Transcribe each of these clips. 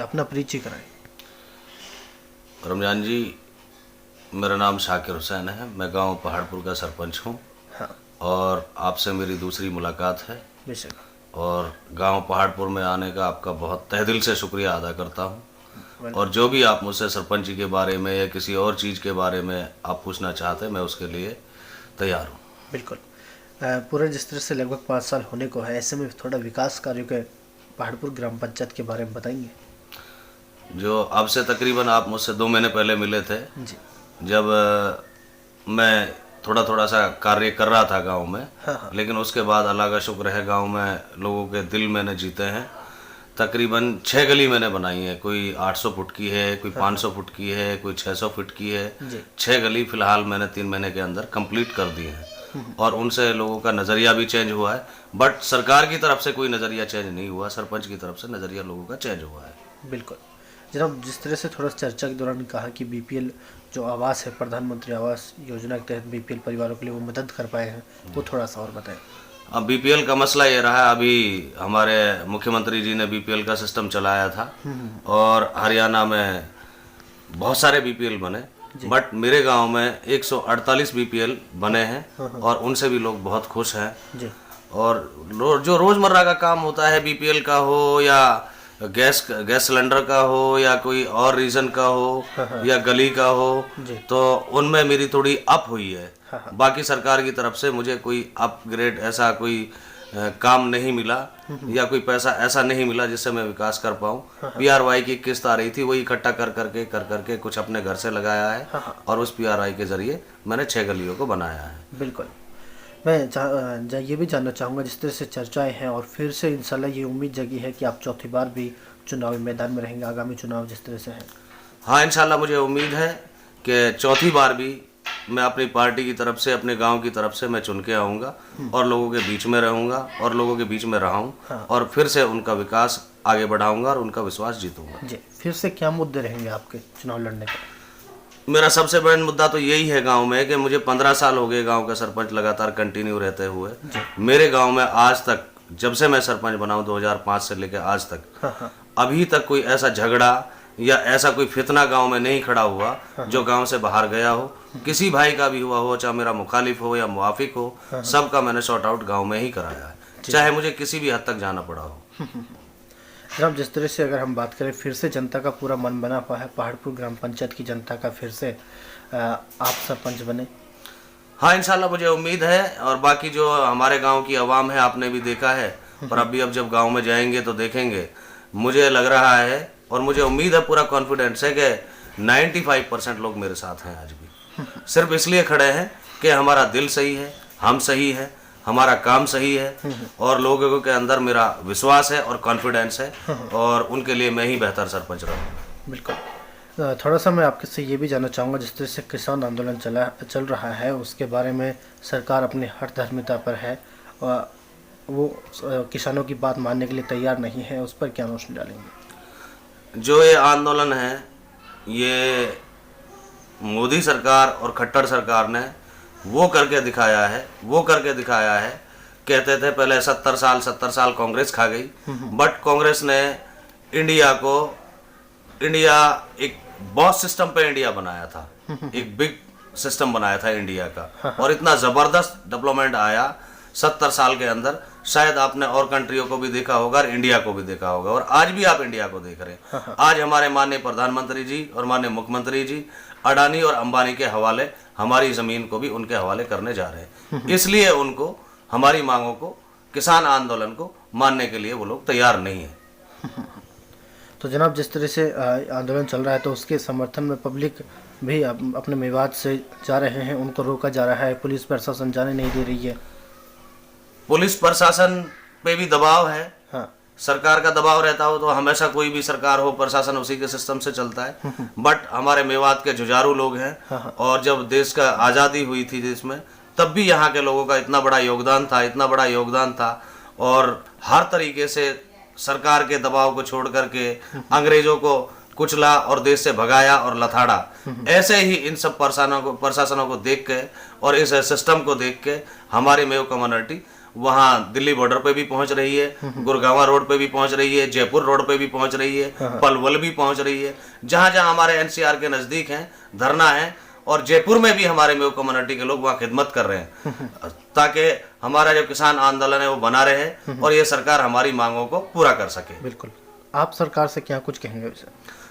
अपना परिचय कराएं। रमजान जी, मेरा नाम शाकिर हुसैन है। मैं गांव पहाड़पुर का सरपंच हूं। हाँ, और आपसे मेरी दूसरी मुलाकात है। बेशक। और गांव पहाड़पुर में आने का आपका बहुत तहे दिल से शुक्रिया अदा करता हूं। और वेलकम। जो भी आप मुझसे सरपंच जी के बारे में या किसी और चीज़ के बारे में आप पूछना चाहते हैं, मैं उसके लिए तैयार हूं। बिल्कुल। पूरा जिस तरह से लगभग 5 साल होने को है, ऐसे में थोड़ा विकास कार्यों के पहाड़पुर ग्राम पंचायत के बारे में बताएंगे? जो अब से तकरीबन आप मुझसे 2 महीने पहले मिले थे, जी। जब मैं थोड़ा थोड़ा सा कार्य कर रहा था गांव में। हाँ, हाँ। लेकिन उसके बाद अल्लाह का शुक्र है, गांव में लोगों के दिल मैंने जीते हैं। तकरीबन 6 गली मैंने बनाई है। कोई 800 फुट की है, कोई 500 फुट की है, कोई 600 फुट की है। जी। 6 गली फिलहाल मैंने 3 महीने के अंदर कंप्लीट कर दी है। और उनसे लोगों का नज़रिया भी चेंज हुआ है। बट सरकार की तरफ से कोई नज़रिया चेंज नहीं हुआ, सरपंच की तरफ से नज़रिया लोगों का चेंज हुआ है। बिल्कुल। जनाब, जिस तरह से थोड़ा चर्चा के दौरान कहा कि बीपीएल जो आवास है, प्रधानमंत्री आवास योजना के तहत बीपीएल परिवारों के लिए वो मदद कर पाए हैं, वो थोड़ा सा और बताएं। अब बीपीएल का मसला ये रहा है, अभी हमारे मुख्यमंत्री जी ने बीपीएल का सिस्टम चलाया था और हरियाणा में बहुत सारे बीपीएल बने। बट मेरे गांव में 148 बीपीएल बने हैं और उनसे भी लोग बहुत खुश हैं। जी। और जो रोज़मर्रा का काम होता है, बीपीएल का हो या गैस सिलेंडर का हो या कोई और रीजन का हो या गली का हो, तो उनमें मेरी थोड़ी अप हुई है। बाकी सरकार की तरफ से मुझे कोई अपग्रेड ऐसा कोई काम नहीं मिला या कोई पैसा ऐसा नहीं मिला जिससे मैं विकास कर पाऊँ। पीआरवाई की किस्त आ रही थी, वही इकट्ठा कर करके कुछ अपने घर से लगाया है और उस पीआरवाई के जरिए मैंने 6 गलियों को बनाया है। बिल्कुल। मैं ये भी जानना चाहूँगा, जिस तरह से चर्चाएं हैं और फिर से इंशाल्लाह ये उम्मीद जगी है कि आप चौथी बार भी चुनावी मैदान में रहेंगे, आगामी चुनाव जिस तरह से है। हाँ, इंशाल्लाह मुझे उम्मीद है कि चौथी बार भी मैं अपनी पार्टी की तरफ से, अपने गांव की तरफ से मैं चुन के आऊँगा और लोगों के बीच में रहूँगा और लोगों के बीच में रहा हूँ और फिर से उनका विकास आगे बढ़ाऊँगा और उनका विश्वास जीतूँगा। जी। फिर से क्या मुद्दे रहेंगे आपके चुनाव लड़ने का? मेरा सबसे बड़ा मुद्दा तो यही है गांव में कि मुझे 15 साल हो गए गांव का सरपंच लगातार कंटिन्यू रहते हुए। मेरे गांव में आज तक, जब से मैं सरपंच बना हूं 2005 से लेकर आज तक, अभी तक कोई ऐसा झगड़ा या ऐसा कोई फितना गांव में नहीं खड़ा हुआ जो गांव से बाहर गया हो। किसी भाई का भी हुआ हो, चाहे मेरा मुखालिफ हो या मुवाफिक हो, सबका मैंने सॉर्ट आउट गाँव में ही कराया है, चाहे मुझे किसी भी हद तक जाना पड़ा हो। जनाब, जिस तरह से अगर हम बात करें, फिर से जनता का पूरा मन बना हुआ है, पहाड़पुर ग्राम पंचायत की जनता का फिर से आप सरपंच बने? हाँ, इंशाल्लाह मुझे उम्मीद है। और बाकी जो हमारे गांव की आवाम है, आपने भी देखा है, पर अब जब गांव में जाएंगे तो देखेंगे। मुझे लग रहा है और मुझे उम्मीद है, पूरा कॉन्फिडेंस है कि 95% लोग मेरे साथ हैं आज भी। सिर्फ इसलिए खड़े हैं कि हमारा दिल सही है, हम सही है, हमारा काम सही है और लोगों के अंदर मेरा विश्वास है और कॉन्फिडेंस है और उनके लिए मैं ही बेहतर सरपंच रहूँगा। बिल्कुल। थोड़ा सा मैं आपके से ये भी जानना चाहूँगा, जिस तरह से किसान आंदोलन चल रहा है, उसके बारे में सरकार अपनी हठधर्मिता पर है और वो किसानों की बात मानने के लिए तैयार नहीं है, उस पर क्या रोशनी डालेंगे? जो ये आंदोलन है, ये मोदी सरकार और खट्टर सरकार ने वो करके दिखाया है। कहते थे पहले 70 साल कांग्रेस खा गई, बट कांग्रेस ने इंडिया एक बॉस सिस्टम पे इंडिया बनाया था, एक बिग सिस्टम बनाया था इंडिया का, और इतना ज़बरदस्त डेवलपमेंट आया 70 साल के अंदर। शायद आपने और कंट्रियों को भी देखा होगा और इंडिया को भी देखा होगा, और आज भी आप इंडिया को देख रहे हैं। आज हमारे माननीय प्रधानमंत्री जी और माननीय मुख्यमंत्री जी अडानी और अंबानी के हवाले हमारी ज़मीन को भी उनके हवाले करने जा रहे हैं। इसलिए उनको, हमारी मांगों को, किसान आंदोलन को मानने के लिए वो लोग तैयार नहीं है। तो जनाब, जिस तरह से आंदोलन चल रहा है, तो उसके समर्थन में पब्लिक भी अपने मेवात से जा रहे हैं, उनको रोका जा रहा है, पुलिस प्रशासन जाने नहीं दे रही है। पुलिस प्रशासन पे भी दबाव है। हाँ। सरकार का दबाव रहता हो तो हमेशा कोई भी सरकार हो, प्रशासन उसी के सिस्टम से चलता है। बट हमारे मेवात के जुझारू लोग हैं और जब देश का आज़ादी हुई थी देश में, तब भी यहाँ के लोगों का इतना बड़ा योगदान था और हर तरीके से सरकार के दबाव को छोड़ करके अंग्रेजों को कुचला और देश से भगाया और लथाड़ा। ऐसे ही इन सब प्रशासनों को देख के और इस सिस्टम को देख के हमारी मेव कम्युनिटी वहाँ दिल्ली बॉर्डर पे भी पहुंच रही है, गुड़गांव रोड पे भी पहुंच रही है, जयपुर रोड पे भी पहुंच रही है, पलवल भी पहुंच रही है, जहां जहां हमारे एनसीआर के नजदीक हैं धरना है। और जयपुर में भी हमारे मेव कम्युनिटी के लोग वहाँ खिदमत कर रहे हैं ताकि हमारा जो किसान आंदोलन है वो बना रहे और ये सरकार हमारी मांगों को पूरा कर सके। बिल्कुल, आप सरकार से क्या कुछ कहेंगे वैसे?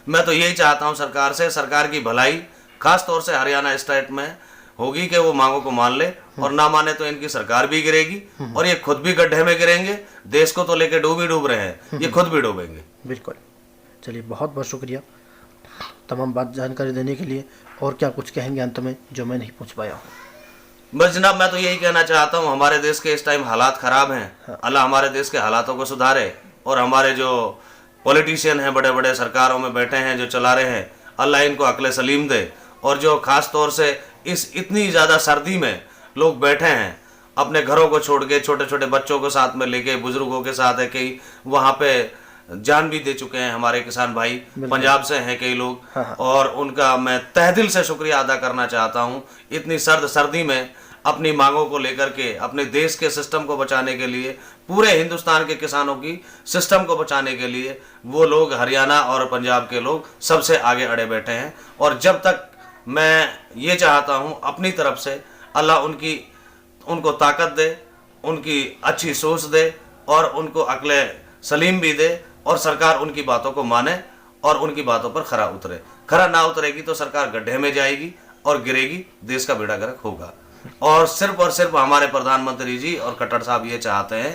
मैं तो यही चाहता हूँ सरकार से, सरकार की भलाई खास तौर से हरियाणा स्टेट में होगी कि वो मांगों को मान ले, और ना माने तो इनकी सरकार भी गिरेगी और ये खुद भी गड्ढे में गिरेंगे। देश को तो लेके डूब रहे हैं, ये खुद भी डूबेंगे। बिल्कुल। चलिए, बहुत बहुत शुक्रिया तमाम बात जानकारी देने के लिए। और क्या कुछ कहेंगे अंत में जो मैं नहीं पूछ पाया हूँ? बस जनाब, मैं तो यही कहना चाहता हूँ, हमारे देश के इस टाइम हालात खराब हैं। अल्लाह हमारे देश के हालातों को सुधारे, और हमारे जो पॉलिटिशियन हैं, बड़े बड़े सरकारों में बैठे हैं जो चला रहे हैं, अल्लाह इनको अक्ल सलीम दे। और जो खास तौर से इस इतनी ज़्यादा सर्दी में लोग बैठे हैं अपने घरों को छोड़ के, छोटे छोटे बच्चों को साथ में लेके, बुजुर्गों के साथ है, कई वहाँ पे जान भी दे चुके हैं हमारे किसान भाई, पंजाब से हैं कई लोग। और उनका मैं तहे दिल से शुक्रिया अदा करना चाहता हूँ। इतनी सर्दी में अपनी मांगों को लेकर के, अपने देश के सिस्टम को बचाने के लिए, पूरे हिंदुस्तान के किसानों की सिस्टम को बचाने के लिए वो लोग, हरियाणा और पंजाब के लोग सबसे आगे अड़े बैठे हैं। और जब तक मैं ये चाहता हूँ अपनी तरफ से, अल्लाह उनको ताकत दे, उनकी अच्छी सोच दे, और उनको अक्ल सलीम भी दे, और सरकार उनकी बातों को माने और उनकी बातों पर खरा उतरे। खरा ना उतरेगी तो सरकार गड्ढे में जाएगी और गिरेगी, देश का बेड़ा गर्क होगा। और सिर्फ हमारे प्रधानमंत्री जी और खट्टर साहब ये चाहते हैं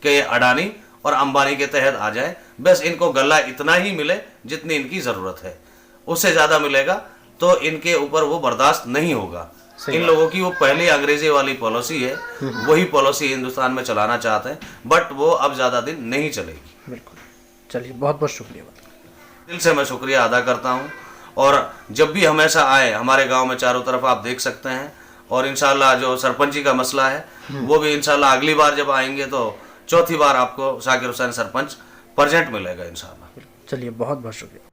कि ये अडानी और अंबानी के तहत आ जाए। बस इनको गल्ला इतना ही मिले जितनी इनकी ज़रूरत है, उससे ज़्यादा मिलेगा तो इनके ऊपर वो बर्दाश्त नहीं होगा। इन लोगों की वो पहली अंग्रेजी वाली पॉलिसी है, वही पॉलिसी हिंदुस्तान में चलाना चाहते हैं, बट वो अब ज़्यादा दिन नहीं चलेगी। बिल्कुल। चलिए, बहुत बहुत शुक्रिया। दिल से मैं शुक्रिया अदा करता हूँ। और जब भी हमेशा आए, हमारे गांव में चारों तरफ आप देख सकते हैं। और इंशाल्लाह जो सरपंची का मसला है वो भी इंशाल्लाह अगली बार जब आएंगे तो चौथी बार आपको शाकिर हुसैन सरपंच प्रेजेंट मिलेगा इंशाल्लाह। चलिए, बहुत बहुत शुक्रिया।